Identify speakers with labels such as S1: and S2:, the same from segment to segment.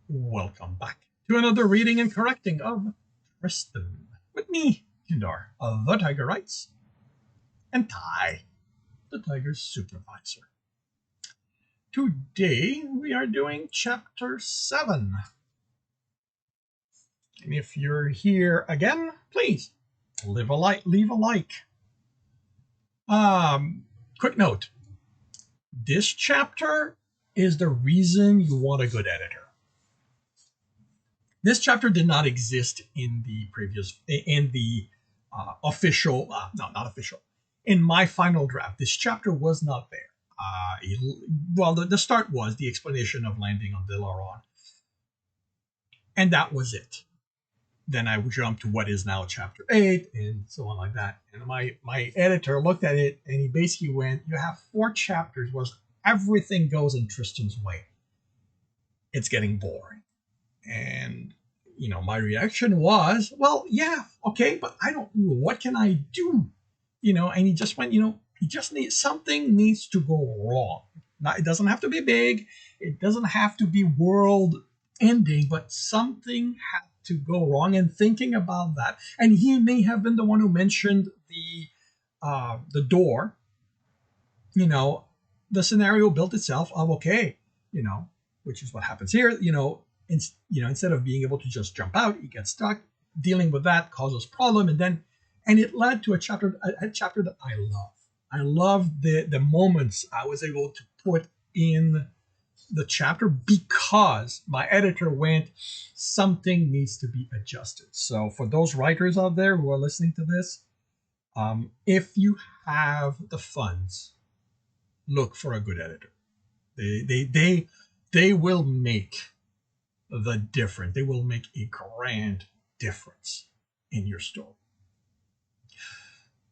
S1: Welcome back to another reading and correcting of Tristan. With me, Kindar, the Tiger Writes, and Ty, the Tiger's supervisor. Today we are doing Chapter 7. And if you're here again, please leave a like. Quick note. This chapter is the reason you want a good editor. This chapter did not exist in the official, not official, in my final draft. This chapter was not there. The start was the explanation of landing on Delaron, and that was it. Then I jumped to what is now chapter 8 and so on like that. And my editor looked at it and he basically went, you have 4 chapters where everything goes in Tristan's way. It's getting boring. And, my reaction was, well, yeah, okay, but I don't know. What can I do? And he just went, something needs to go wrong. Now, it doesn't have to be big. It doesn't have to be world ending, but something had to go wrong. And thinking about that, and he may have been the one who mentioned the door. The scenario built itself of okay, which is what happens here. Instead of being able to just jump out, he gets stuck. Dealing with that causes problem, and it led to a chapter that I love. I love the moments I was able to put in the chapter because my editor went, something needs to be adjusted. So for those writers out there who are listening to this, if you have the funds, look for a good editor. They will make the difference. They will make a grand difference in your story.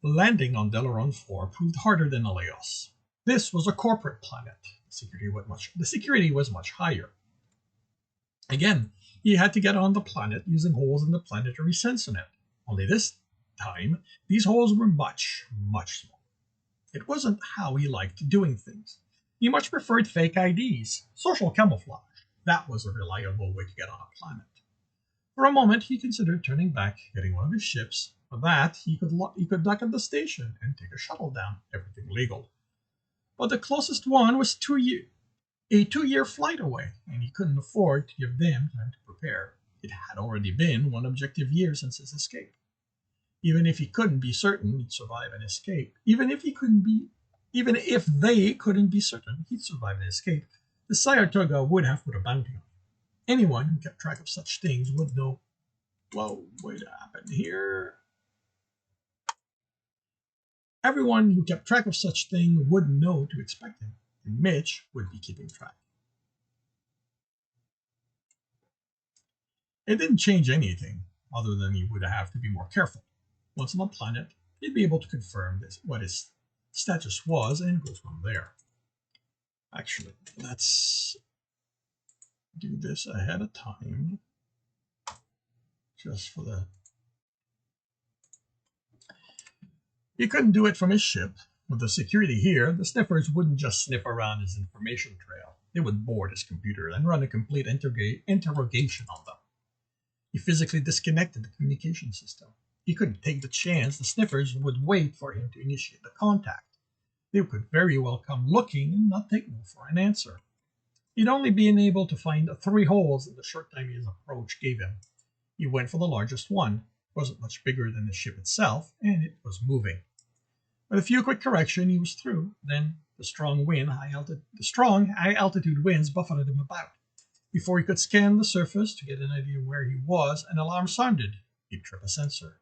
S1: Landing on Delaron 4 proved harder than Aleos. This was a corporate planet. The security was much higher. Again, he had to get on the planet using holes in the planetary sensor net. Only this time, these holes were much, much smaller. It wasn't how he liked doing things. He much preferred fake IDs, social camouflage. That was a reliable way to get on a planet. For a moment, he considered turning back, getting one of his ships. For that, he could dock at the station and take a shuttle down, everything legal. But the closest one was a 2-year flight away, and he couldn't afford to give them time to prepare. It had already been 1 objective year since his escape. Even if he couldn't be certain he'd survive an escape, even if they couldn't be certain he'd survive an escape, the Sayatoga would have put a bounty on him. Anyone who kept track of such things would know. Whoa, what happened here? Everyone who kept track of such thing would know to expect him, and Mitch would be keeping track. It didn't change anything, other than he would have to be more careful. Once on the planet, he'd be able to confirm what his status was and go from there. Actually, let's do this ahead of time, just for the... He couldn't do it from his ship. With the security here, the sniffers wouldn't just sniff around his information trail. They would board his computer and run a complete interrogation on them. He physically disconnected the communication system. He couldn't take the chance the sniffers would wait for him to initiate the contact. They could very well come looking and not take no for an answer. He'd only been able to find 3 holes in the short time his approach gave him. He went for the largest one. It wasn't much bigger than the ship itself, and it was moving. With a few quick corrections, he was through. Then the strong, high-altitude winds buffeted him about. Before he could scan the surface to get an idea where he was, an alarm sounded. He'd trip a sensor.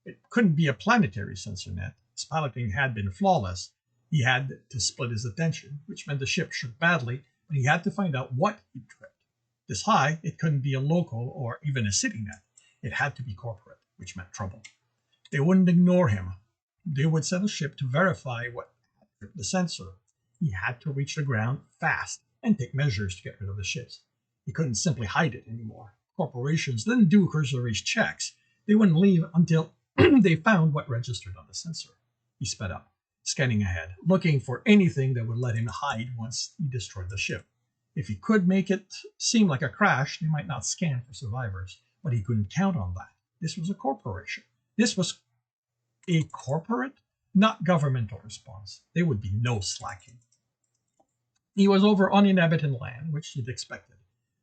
S1: It couldn't be a planetary sensor net. His piloting had been flawless. He had to split his attention, which meant the ship shook badly, but he had to find out what he'd tripped. This high, it couldn't be a local or even a city net. It had to be corporate, which meant trouble. They wouldn't ignore him. They would send a ship to verify what had tripped the sensor. He had to reach the ground fast and take measures to get rid of the ships. He couldn't simply hide it anymore. Corporations didn't do cursory checks. They wouldn't leave until they found what registered on the sensor. He sped up, scanning ahead, looking for anything that would let him hide once he destroyed the ship. If he could make it seem like a crash, they might not scan for survivors, but he couldn't count on that. This was a corporation. This was a corporate, not governmental response. There would be no slacking. He was over uninhabited land, which you'd expected.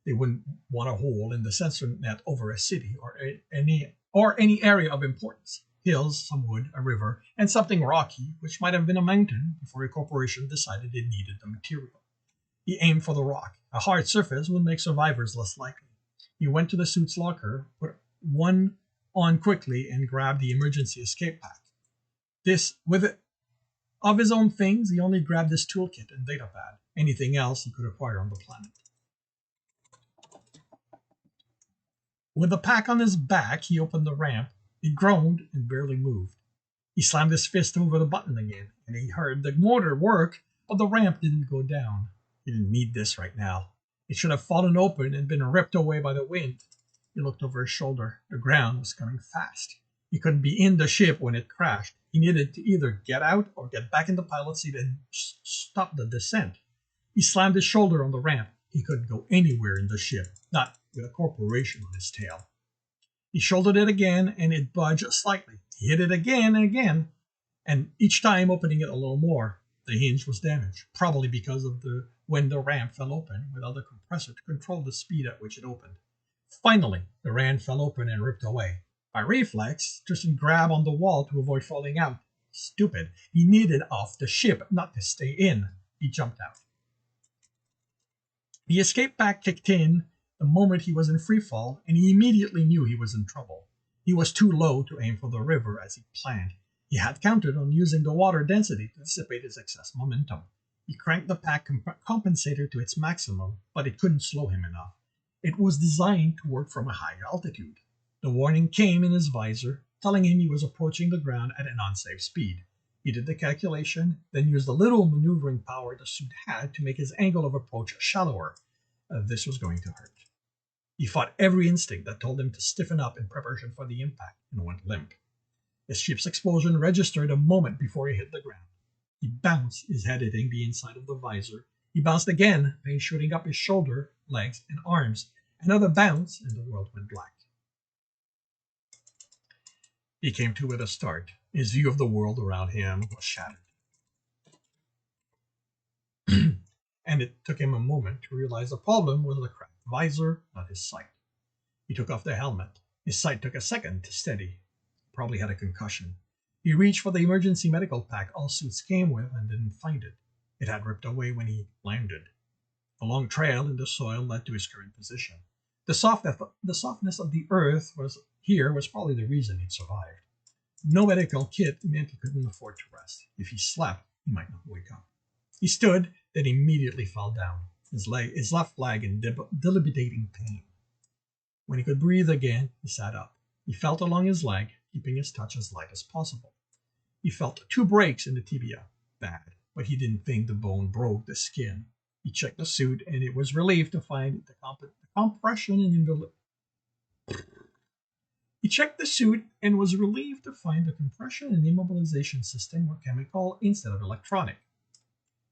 S1: They wouldn't want a hole in the sensor net over a city or any area of importance. Hills, some wood, a river, and something rocky, which might have been a mountain before a corporation decided it needed the material. He aimed for the rock. A hard surface would make survivors less likely. He went to the suit's locker, put one on quickly, and grabbed the emergency escape pack. Of his own things, he only grabbed his toolkit and datapad. Anything else he could acquire on the planet. With the pack on his back, he opened the ramp. He groaned and barely moved. He slammed his fist over the button again, and he heard the motor work, but the ramp didn't go down. He didn't need this right now. It should have fallen open and been ripped away by the wind. He looked over his shoulder. The ground was coming fast. He couldn't be in the ship when it crashed. He needed to either get out or get back in the pilot seat and stop the descent. He slammed his shoulder on the ramp. He couldn't go anywhere in the ship, not with a corporation on his tail. He shouldered it again, and it budged slightly. He hit it again and again, and each time opening it a little more. The hinge was damaged, probably because of when the ramp fell open without the compressor to control the speed at which it opened. Finally, the ramp fell open and ripped away. By reflex, Tristan grabbed on the wall to avoid falling out. Stupid. He needed off the ship, not to stay in. He jumped out. The escape pack kicked in the moment he was in free fall, and he immediately knew he was in trouble. He was too low to aim for the river as he planned. He had counted on using the water density to dissipate his excess momentum. He cranked the pack compensator to its maximum, but it couldn't slow him enough. It was designed to work from a higher altitude. The warning came in his visor, telling him he was approaching the ground at an unsafe speed. He did the calculation, then used the little maneuvering power the suit had to make his angle of approach shallower. This was going to hurt. He fought every instinct that told him to stiffen up in preparation for the impact and went limp. His ship's explosion registered a moment before he hit the ground. He bounced, his head hitting the inside of the visor. He bounced again, pain shooting up his shoulder, legs, and arms. Another bounce, and the world went black. He came to with a start. His view of the world around him was shattered. And it took him a moment to realize the problem was the cracked visor, not his sight. He took off the helmet. His sight took a second to steady. Probably had a concussion. He reached for the emergency medical pack all suits came with and didn't find it. It had ripped away when he landed. A long trail in the soil led to his current position. The softness of the earth was probably the reason he'd survived. No medical kit meant he couldn't afford to rest. If he slept, he might not wake up. He stood, then immediately fell down, his left leg in debilitating pain. When he could breathe again, he sat up. He felt along his leg, keeping his touch as light as possible. He felt 2 breaks in the tibia. Bad, but he didn't think the bone broke the skin. He checked the suit, and it was relieved to find the compression and He checked the suit and was relieved to find the compression and immobilization system were chemical instead of electronic.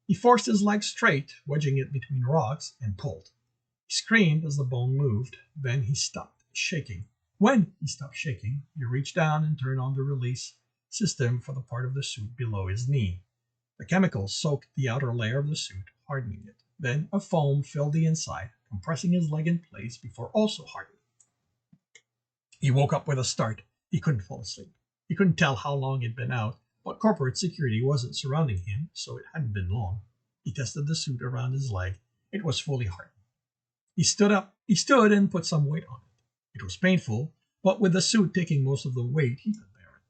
S1: He forced his leg straight, wedging it between rocks, and pulled. He screamed as the bone moved. Then he stopped shaking. When he stopped shaking, he reached down and turned on the release system for the part of the suit below his knee. The chemicals soaked the outer layer of the suit, hardening it. Then a foam filled the inside, compressing his leg in place before also hardening. He woke up with a start. He couldn't fall asleep. He couldn't tell how long he'd been out, but corporate security wasn't surrounding him, so it hadn't been long. He tested the suit around his leg. It was fully hardened. He stood and put some weight on it. It was painful, but with the suit taking most of the weight, he could bear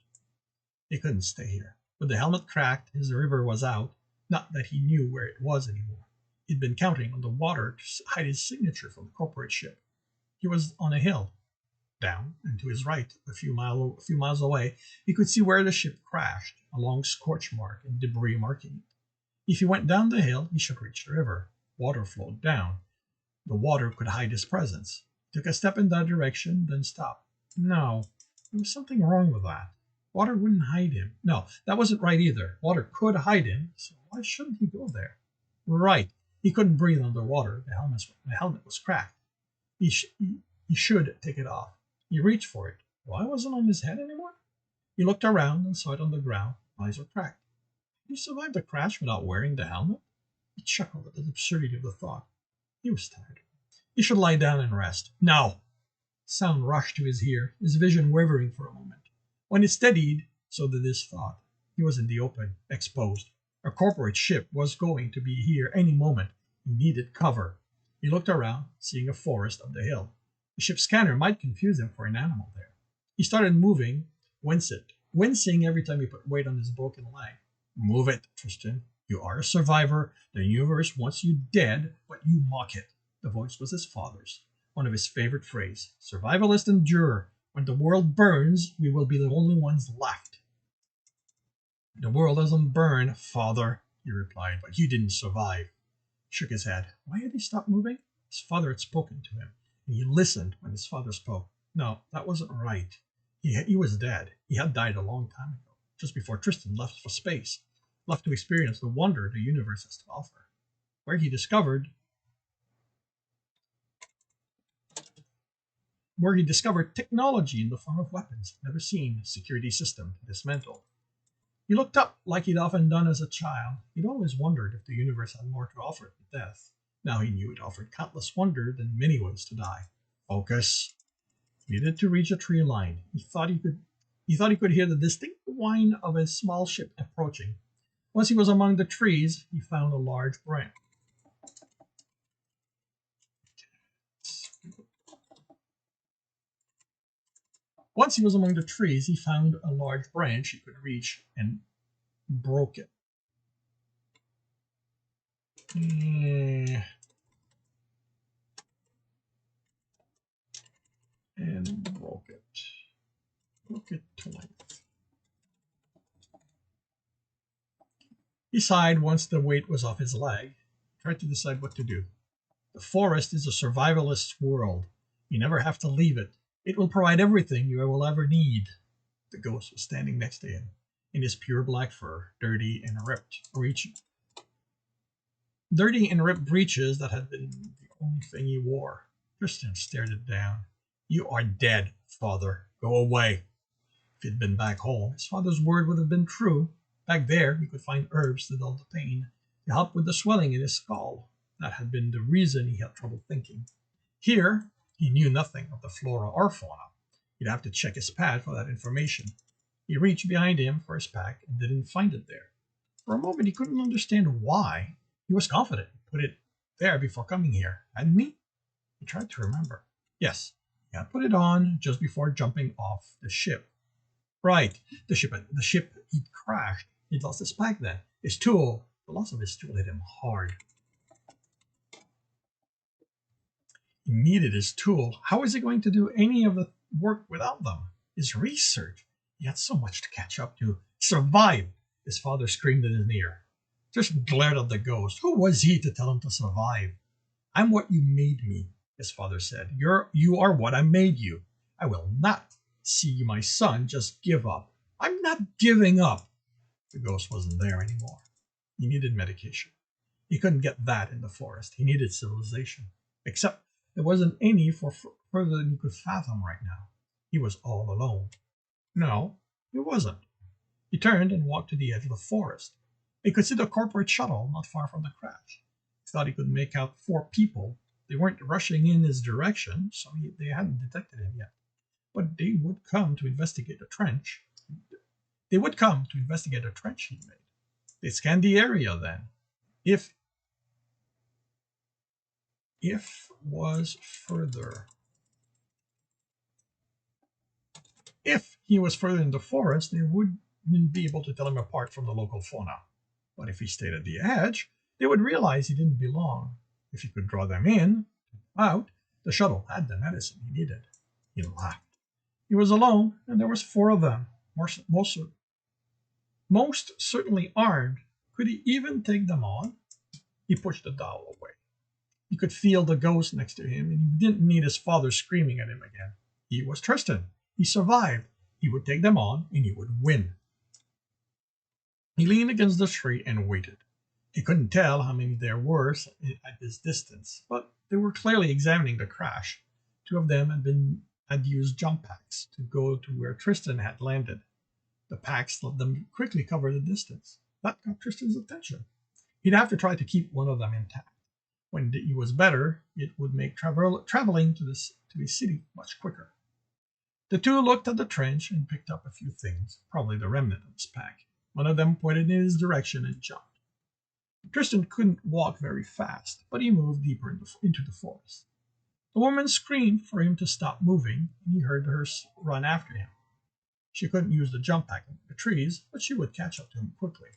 S1: it. He couldn't stay here. With the helmet cracked, his river was out. Not that he knew where it was anymore. He'd been counting on the water to hide his signature from the corporate ship. He was on a hill. Down and to his right, a few miles away, he could see where the ship crashed, a long scorch mark and debris marking it. If he went down the hill, he should reach the river. Water flowed down. The water could hide his presence. He took a step in that direction, then stopped. No, there was something wrong with that. Water wouldn't hide him. No, that wasn't right either. Water could hide him, so why shouldn't he go there? Right. He couldn't breathe underwater. The helmet was cracked. He should take it off. He reached for it. Why wasn't it on his head anymore? He looked around and saw it on the ground. Eyes were cracked. He survived the crash without wearing the helmet? He chuckled at the absurdity of the thought. He was tired. He should lie down and rest. No! Sound rushed to his ear, his vision wavering for a moment. When it steadied, so did his thought. He was in the open, exposed. A corporate ship was going to be here any moment. He needed cover. He looked around, seeing a forest up the hill. The ship's scanner might confuse him for an animal there. He started moving, wincing every time he put weight on his broken leg. Move it, Tristan. You are a survivor. The universe wants you dead, but you mock it. The voice was his father's, one of his favorite phrases. Survivalists endure. When the world burns, we will be the only ones left. The world doesn't burn, father, he replied, but you didn't survive. He shook his head. Why had he stopped moving? His father had spoken to him, and he listened when his father spoke. No, that wasn't right. He was dead. He had died a long time ago, just before Tristan left for space, left to experience the wonder the universe has to offer, where he discovered technology in the form of weapons never seen, security system to dismantle. He looked up like he'd often done as a child. He'd always wondered if the universe had more to offer than death. Now he knew it offered countless wonder than many ways to die. Focus. He needed to reach a tree line. He thought he could hear the distinct whine of a small ship approaching. Once he was among the trees, he found a large branch. Once he was among the trees, he found a large branch he could reach and broke it. And broke it. Broke it to length. He sighed once the weight was off his leg. Tried to decide what to do. The forest is a survivalist's world. You never have to leave it. It will provide everything you will ever need. The ghost was standing next to him, in his pure black fur, dirty and ripped breeches that had been the only thing he wore. Tristan stared it down. You are dead, father. Go away. If he'd been back home, his father's word would have been true. Back there, he could find herbs to dull the pain, to help with the swelling in his skull. That had been the reason he had trouble thinking. Here, he knew nothing of the flora or fauna. He'd have to check his pad for that information. He reached behind him for his pack and didn't find it there. For a moment, he couldn't understand why. He was confident he put it there before coming here, hadn't he? He tried to remember. Yes, he had put it on just before jumping off the ship. Right, the ship he'd crashed. He'd lost his pack then. His tool. The loss of his tool hit him hard. He needed his tool. How was he going to do any of the work without them? His research. He had so much to catch up to. Survive! His father screamed in his ear. Just glared at the ghost. Who was he to tell him to survive? I'm what you made me, his father said. You are what I made you. I will not see my son just give up. I'm not giving up. The ghost wasn't there anymore. He needed medication. He couldn't get that in the forest. He needed civilization. Except there wasn't any for further than he could fathom right now. He was all alone. No, he wasn't. He turned and walked to the edge of the forest. He could see the corporate shuttle not far from the crash. He thought he could make out 4 people. They weren't rushing in his direction, so they hadn't detected him yet. But they would come to investigate the trench. They would come to investigate a trench he made. They scanned the area then. If he was further in the forest, they wouldn't be able to tell him apart from the local fauna. But if he stayed at the edge, they would realize he didn't belong. If he could draw them in, out, the shuttle had the medicine he needed. He laughed. He was alone, and there was 4 of them, most certainly armed. Could he even take them on? He pushed the dowel away. He could feel the ghost next to him, and he didn't need his father screaming at him again. He was Tristan. He survived. He would take them on, and he would win. He leaned against the tree and waited. He couldn't tell how many there were at this distance, but they were clearly examining the crash. Two of them had used jump packs to go to where Tristan had landed. The packs let them quickly cover the distance. That got Tristan's attention. He'd have to try to keep one of them intact. When he was better, it would make traveling to the city much quicker. The two looked at the trench and picked up a few things, probably the remnant of his pack. One of them pointed in his direction and jumped. Tristan couldn't walk very fast, but he moved deeper into the forest. The woman screamed for him to stop moving, and he heard her run after him. She couldn't use the jump pack in the trees, but she would catch up to him quickly.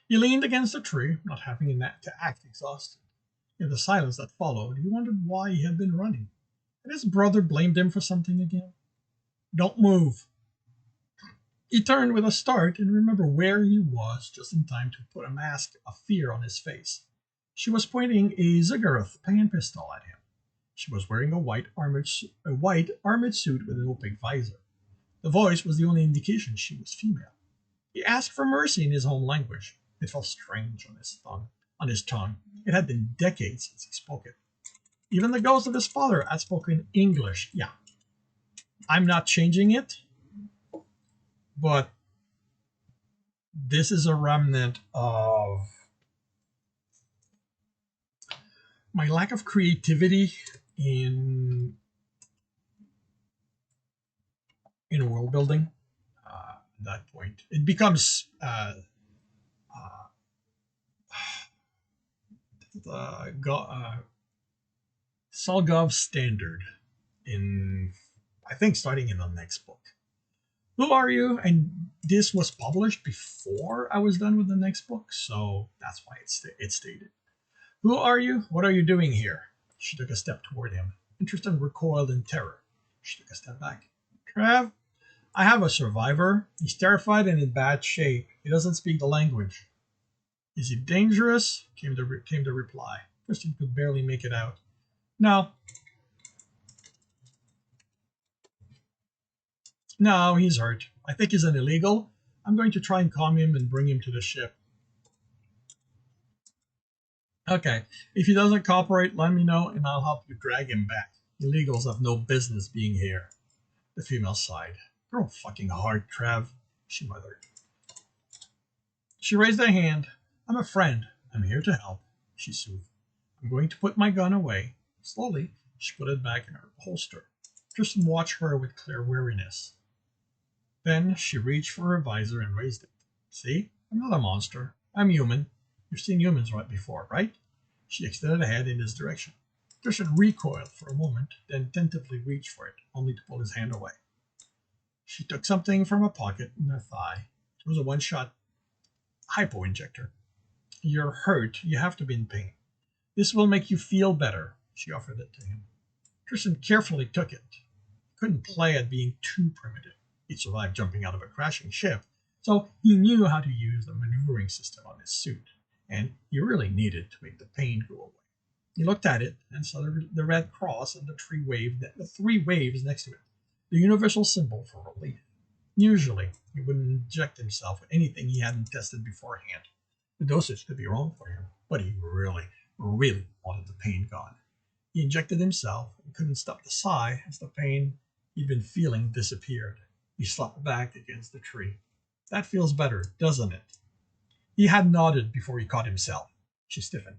S1: He leaned against a tree, not having to act exhausted. In the silence that followed, he wondered why he had been running. Had his brother blamed him for something again? Don't move. He turned with a start and remembered where he was just in time to put a mask of fear on his face. She was pointing a Ziggurat pan pistol at him. She was wearing a white armored suit with an opaque visor. The voice was the only indication she was female. He asked for mercy in his home language. It felt strange on his tongue. It had been decades since he spoke it. Even the ghost of his father had spoken English. Yeah, I'm not changing it, but this is a remnant of my lack of creativity in world building. At that point, it becomes Solgov standard in, I think, starting in the next book. Who are you? And this was published before I was done with the next book, so that's why it stated. Who are you? What are you doing here? She took a step toward him. Tristan recoiled in terror. She took a step back. Trav, I have a survivor. He's terrified and in bad shape. He doesn't speak the language. Is he dangerous? Came the reply. Tristan could barely make it out. No. No, he's hurt. I think he's an illegal. I'm going to try and calm him and bring him to the ship. Okay, if he doesn't cooperate, let me know and I'll help you drag him back. Illegals have no business being here. The female sighed. You're fucking hard, Trav, she muttered. She raised a hand. I'm a friend. I'm here to help, she soothed. I'm going to put my gun away. Slowly, she put it back in her holster. Tristan watched her with clear weariness. Then she reached for her visor and raised it. See? I'm not a monster. I'm human. You've seen humans right before, right? She extended a hand in his direction. Tristan recoiled for a moment, then tentatively reached for it, only to pull his hand away. She took something from a pocket in her thigh. It was a one-shot hypo injector. You're hurt. You have to be in pain. This will make you feel better. She offered it to him. Tristan carefully took it. He couldn't play at being too primitive. He'd survived jumping out of a crashing ship, so he knew how to use the maneuvering system on his suit, and he really needed to make the pain go away. He looked at it and saw the red cross and the three waves next to it, the universal symbol for relief. Usually, he wouldn't inject himself with anything he hadn't tested beforehand. The dosage could be wrong for him, but he really, really wanted the pain gone. He injected himself and couldn't stop the sigh as the pain he'd been feeling disappeared. He slumped back against the tree. That feels better, doesn't it? He had nodded before he caught himself. She stiffened.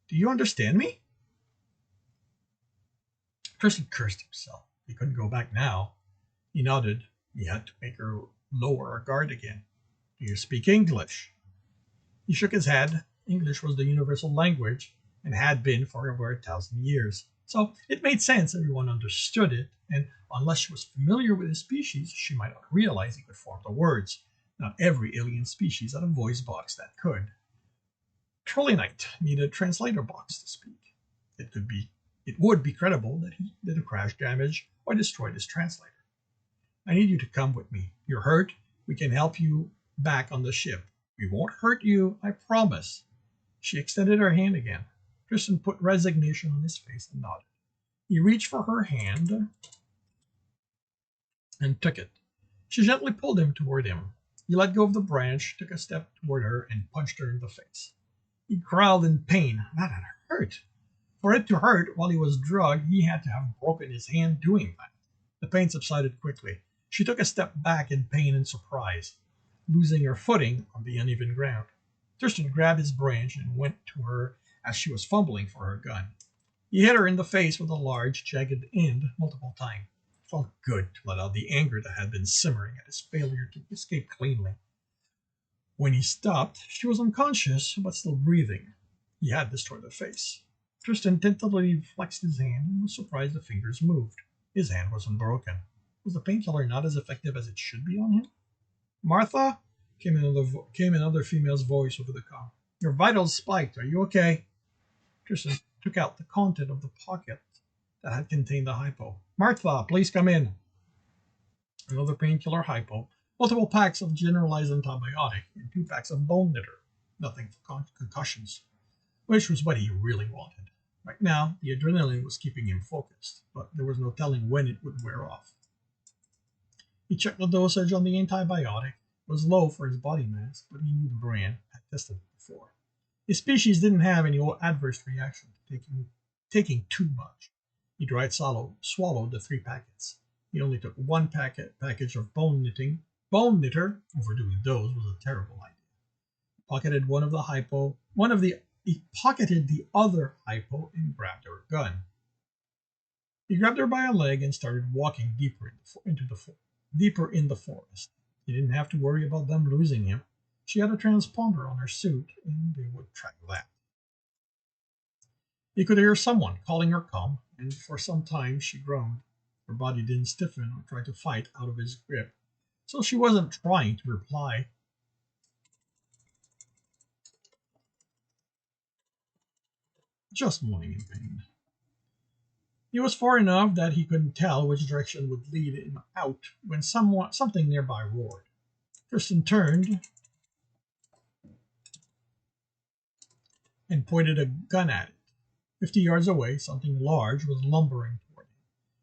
S1: Do you understand me? Tristan cursed himself. He couldn't go back now. He nodded. He had to make her lower her guard again. Do you speak English? He shook his head. English was the universal language and had been for over 1,000 years. So it made sense everyone understood it, and unless she was familiar with his species, she might not realize he could form the words. Not every alien species had a voice box that could. Trollinite needed a translator box to speak. It would be credible that he did a crash damage or destroyed his translator. I need you to come with me. You're hurt. We can help you back on the ship. We won't hurt you, I promise. She extended her hand again. Tristan put resignation on his face and nodded. He reached for her hand and took it. She gently pulled him toward him. He let go of the branch, took a step toward her, and punched her in the face. He growled in pain. That had hurt. For it to hurt while he was drugged, he had to have broken his hand doing that. The pain subsided quickly. She took a step back in pain and surprise, losing her footing on the uneven ground. Tristan grabbed his branch and went to her as she was fumbling for her gun. He hit her in the face with a large, jagged end multiple times. It felt good to let out the anger that had been simmering at his failure to escape cleanly. When he stopped, she was unconscious but still breathing. He had destroyed the face. Tristan tentatively flexed his hand and was surprised the fingers moved. His hand wasn't broken. Was the painkiller not as effective as it should be on him? Martha? Came another female's voice over the comm. Your vitals spiked. Are you okay? Tristan took out the content of the pocket that had contained the hypo. Martha, please come in. Another painkiller hypo, multiple packs of generalized antibiotic, and 2 packs of bone knitter. Nothing for concussions, which was what he really wanted. Right now, the adrenaline was keeping him focused, but there was no telling when it would wear off. He checked the dosage on the antibiotic. It was low for his body mass, but he knew the brand, had tested it before. His species didn't have any adverse reaction to taking too much. He swallowed the 3 packets. He only took 1 package of bone knitter. Overdoing those was a terrible idea. He pocketed the other hypo and grabbed her gun. He grabbed her by a leg and started walking deeper in the forest. He didn't have to worry about them losing him. She had a transponder on her suit, and they would track that. He could hear someone calling her come, and for some time she groaned. Her body didn't stiffen or try to fight out of his grip, so she wasn't trying to reply. Just moaning in pain. He was far enough that he couldn't tell which direction would lead him out when something nearby roared. Tristan turned and pointed a gun at it. 50 yards away, something large was lumbering toward him.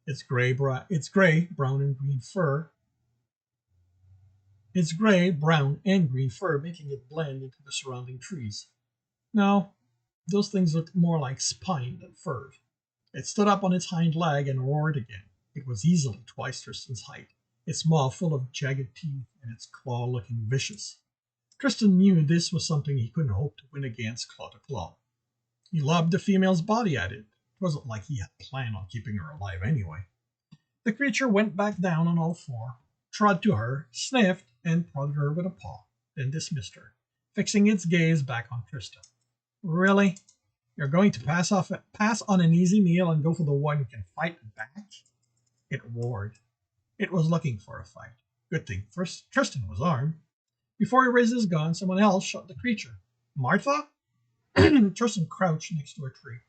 S1: Its gray, brown, and green fur. Its gray, brown, and green fur making it blend into the surrounding trees. No, those things looked more like spine than fur. It stood up on its hind leg and roared again. It was easily twice Tristan's height, its maw full of jagged teeth and its claw looking vicious. Tristan knew this was something he couldn't hope to win against claw to claw. He lobbed the female's body at it. It wasn't like he had planned on keeping her alive anyway. The creature went back down on all four, trod to her, sniffed, and prodded her with a paw, then dismissed her, fixing its gaze back on Tristan. Really? You're going to pass on an easy meal and go for the one who can fight back? It roared. It was looking for a fight. Good thing first Tristan was armed. Before he raised his gun, someone else shot the creature. Martha? Tristan crouched next to a tree,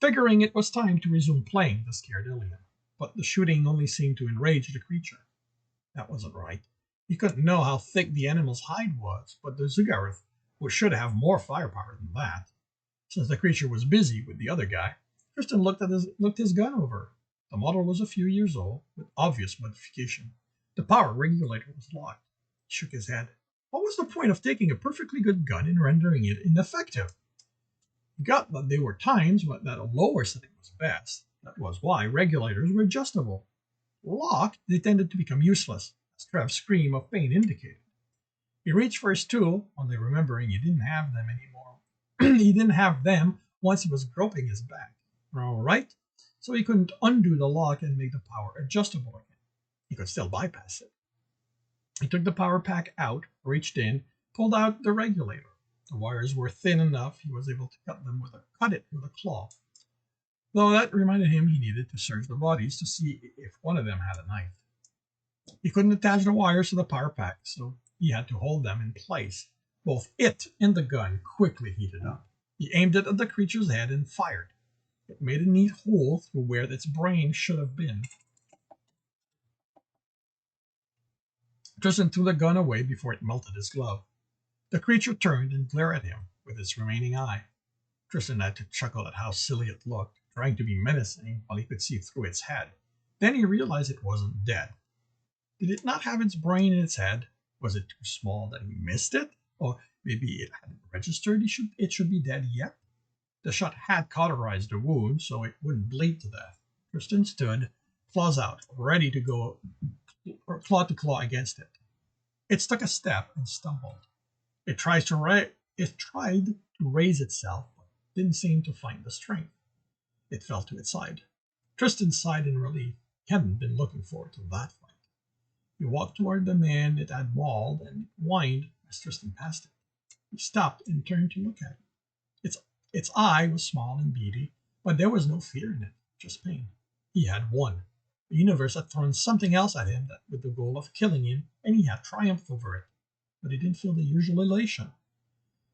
S1: figuring it was time to resume playing the scared alien. But the shooting only seemed to enrage the creature. That wasn't right. He couldn't know how thick the animal's hide was, but the Zugareth should have more firepower than that. Since the creature was busy with the other guy, Tristan looked his gun over. The model was a few years old, with obvious modification. The power regulator was locked. He shook his head. What was the point of taking a perfectly good gun and rendering it ineffective? He got that there were times that a lower setting was best. That was why regulators were adjustable. Locked, they tended to become useless, as Trev's scream of pain indicated. He reached for his tool, only remembering he didn't have them anymore. He didn't have them once he was groping his back. All right, so he couldn't undo the lock and make the power adjustable again. He could still bypass it. He took the power pack out, reached in, pulled out the regulator. The wires were thin enough he was able to cut it with a claw. Though that reminded him he needed to search the bodies to see if one of them had a knife. He couldn't attach the wires to the power pack, so he had to hold them in place. Both it and the gun quickly heated up. He aimed it at the creature's head and fired. It made a neat hole through where its brain should have been. Tristan threw the gun away before it melted his glove. The creature turned and glared at him with its remaining eye. Tristan had to chuckle at how silly it looked, trying to be menacing while he could see through its head. Then he realized it wasn't dead. Did it not have its brain in its head? Was it too small that he missed it? Or maybe it hadn't registered it should be dead yet? The shot had cauterized the wound, so it wouldn't bleed to death. Tristan stood, claws out, ready to go claw to claw against it. It took a step and stumbled. It tried to raise itself, but didn't seem to find the strength. It fell to its side. Tristan sighed in relief. He hadn't been looking forward to that fight. He walked toward the man it had mauled, and it whined as Tristan passed it. He stopped and turned to look at it. Its eye was small and beady, but there was no fear in it, just pain. He had won. The universe had thrown something else at him with the goal of killing him, and he had triumphed over it. But he didn't feel the usual elation.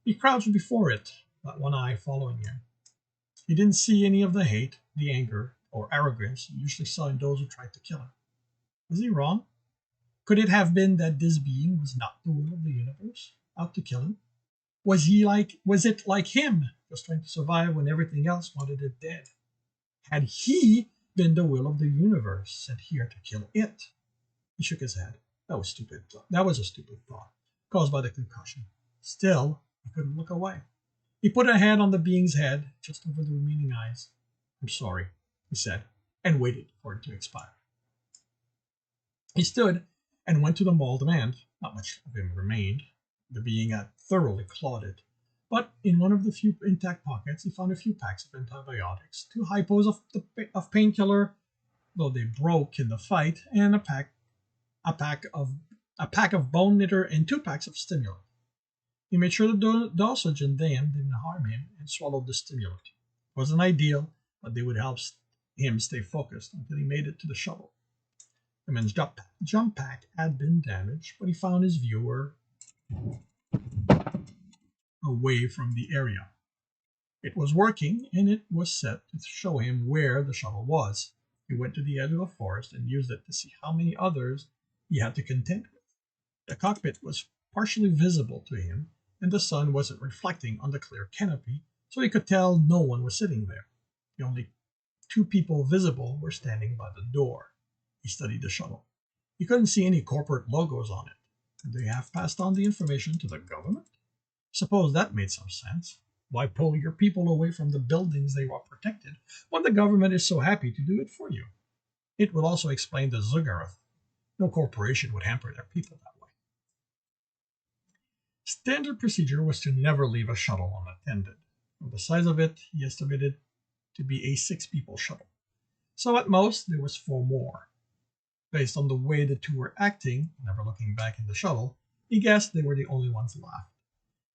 S1: He crouched before it, that one eye following him. He didn't see any of the hate, the anger, or arrogance he usually saw in those who tried to kill him. Was he wrong? Could it have been that this being was not the will of the universe, out to kill him? Was it like him, just trying to survive when everything else wanted it dead? Had he been the will of the universe sent here to kill it? He shook his head. That was stupid. That was a stupid thought, caused by the concussion. Still, he couldn't look away. He put a hand on the being's head, just over the remaining eyes. I'm sorry, he said, and waited for it to expire. He stood and went to the mauled man. Not much of him remained. The being had thoroughly clawed it. But in one of the few intact pockets, he found a few packs of antibiotics, 2 hypos of painkiller, though they broke in the fight, and a pack of bone knitter and 2 packs of stimulant. He made sure the dosage in them didn't harm him and swallowed the stimulant. It wasn't ideal, but they would help him stay focused until he made it to the shuttle. The man's jump pack had been damaged, but he found his viewer away from the area. It was working, and it was set to show him where the shuttle was. He went to the edge of the forest and used it to see how many others he had to contend with. The cockpit was partially visible to him, and the sun wasn't reflecting on the clear canopy, so he could tell no one was sitting there. The only 2 people visible were standing by the door. He studied the shuttle. He couldn't see any corporate logos on it. Could they have passed on the information to the government? Suppose that made some sense. Why pull your people away from the buildings they want protected when the government is so happy to do it for you? It would also explain the Zugarath. No corporation would hamper their people that way. Standard procedure was to never leave a shuttle unattended. From the size of it, he estimated to be a 6-people shuttle. So at most, there was 4 more. Based on the way the 2 were acting, never looking back in the shuttle, he guessed they were the only ones left.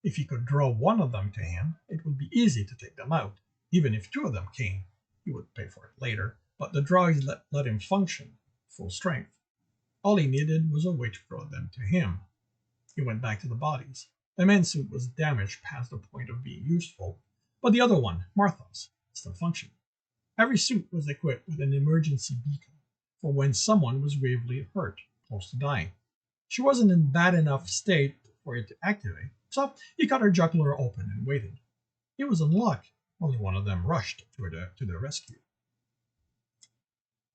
S1: If he could draw one of them to him, it would be easy to take them out. Even if 2 of them came, he would pay for it later, but the drugs let him function, full strength. All he needed was a way to draw them to him. He went back to the bodies. The man's suit was damaged past the point of being useful, but the other one, Martha's, still functioned. Every suit was equipped with an emergency beacon for when someone was gravely hurt, close to dying. She wasn't in bad enough state for it to activate, so he cut her jugular open and waited. He was in luck. Only one of them rushed to the rescue.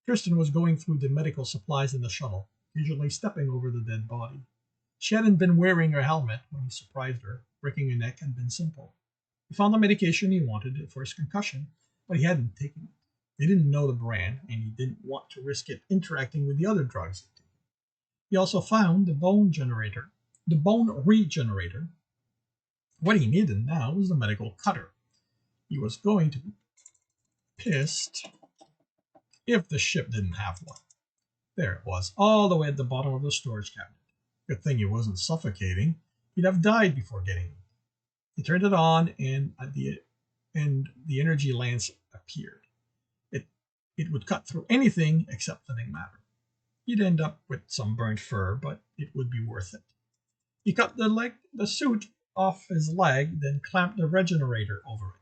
S1: Tristan was going through the medical supplies in the shuttle, usually stepping over the dead body. She hadn't been wearing her helmet when he surprised her. Breaking her neck had been simple. He found the medication he wanted for his concussion, but he hadn't taken it. He didn't know the brand, and he didn't want to risk it interacting with the other drugs he'd taken. He also found the bone regenerator. What he needed now was the medical cutter. He was going to be pissed if the ship didn't have one. There it was, all the way at the bottom of the storage cabinet. Good thing he wasn't suffocating. He'd have died before getting it. He turned it on, and the energy lance appeared. It would cut through anything except living matter. He'd end up with some burnt fur, but it would be worth it. He cut the suit off his leg, then clamped the regenerator over it.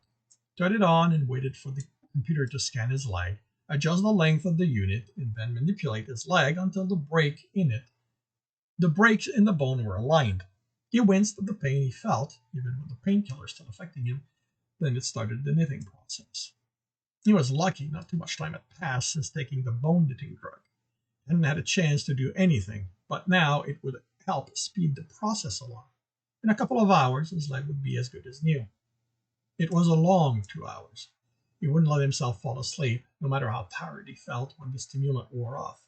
S1: Turned it on and waited for the computer to scan his leg, adjust the length of the unit, and then manipulate his leg until the breaks in the bone were aligned. He winced at the pain he felt, even with the painkiller still affecting him. Then it started the knitting process. He was lucky not too much time had passed since taking the bone knitting drug. He hadn't had a chance to do anything, but now it would help speed the process along. In a couple of hours, his leg would be as good as new. It was a long 2 hours. He wouldn't let himself fall asleep, no matter how tired he felt when the stimulant wore off.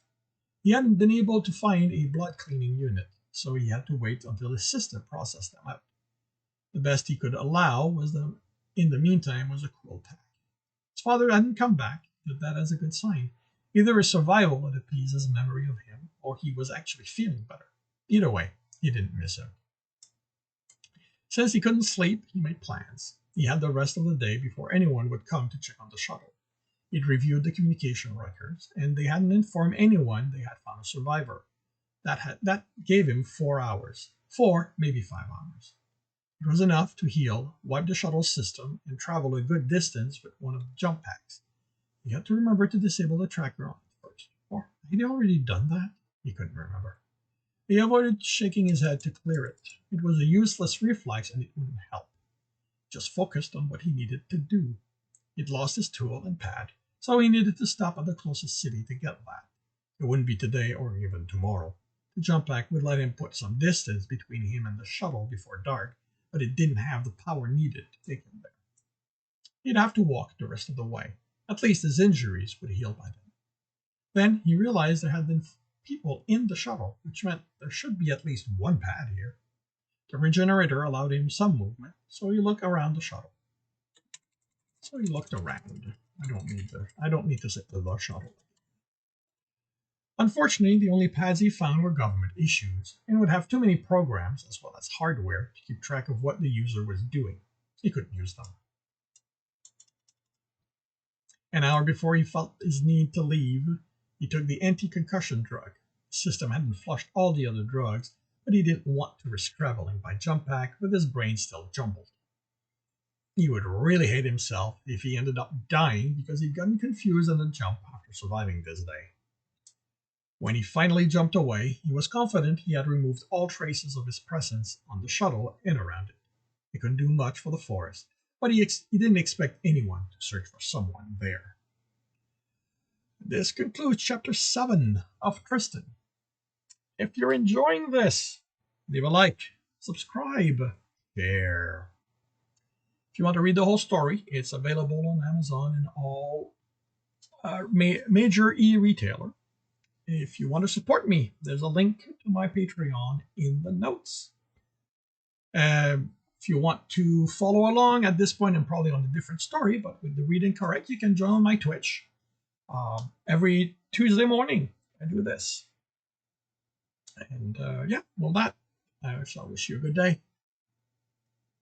S1: He hadn't been able to find a blood cleaning unit, so he had to wait until his sister processed them out. The best he could allow in the meantime was a cruel pack. His father hadn't come back, but that as a good sign. Either his survival would appease his memory of him, or he was actually feeling better. Either way, he didn't miss him. Since he couldn't sleep, he made plans. He had the rest of the day before anyone would come to check on the shuttle. He'd reviewed the communication records, and they hadn't informed anyone they had found a survivor. That gave him 4 hours. 4, maybe 5 hours. It was enough to heal, wipe the shuttle system, and travel a good distance with one of the jump packs. He had to remember to disable the tracker on it first. Or had he already done that? He couldn't remember. He avoided shaking his head to clear it. It was a useless reflex and it wouldn't help. Just focused on what he needed to do. He'd lost his tool and pad, so he needed to stop at the closest city to get that. It wouldn't be today or even tomorrow. The jump pack would let him put some distance between him and the shuttle before dark, but it didn't have the power needed to take him there. He'd have to walk the rest of the way. At least his injuries would heal by then. Then he realized there had been people in the shuttle, which meant there should be at least one pad here. The regenerator allowed him some movement, so he looked around the shuttle. I don't need to sit with the shuttle. Unfortunately, the only pads he found were government issues, and would have too many programs, as well as hardware, to keep track of what the user was doing. He couldn't use them. An hour before he felt his need to leave, he took the anti-concussion drug. The system hadn't flushed all the other drugs, but he didn't want to risk traveling by jump pack with his brain still jumbled. He would really hate himself if he ended up dying because he'd gotten confused on the jump after surviving this day. When he finally jumped away, he was confident he had removed all traces of his presence on the shuttle and around it. He couldn't do much for the forest, but he didn't expect anyone to search for someone there. This concludes Chapter 7 of Tristan. If you're enjoying this, leave a like, subscribe, share. If you want to read the whole story, it's available on Amazon and all major e-retailer. If you want to support me, there's a link to my Patreon in the notes. If you want to follow along, at this point I'm probably on a different story, but with the reading correct, you can join my Twitch. Every Tuesday morning I do this. And I shall wish you a good day.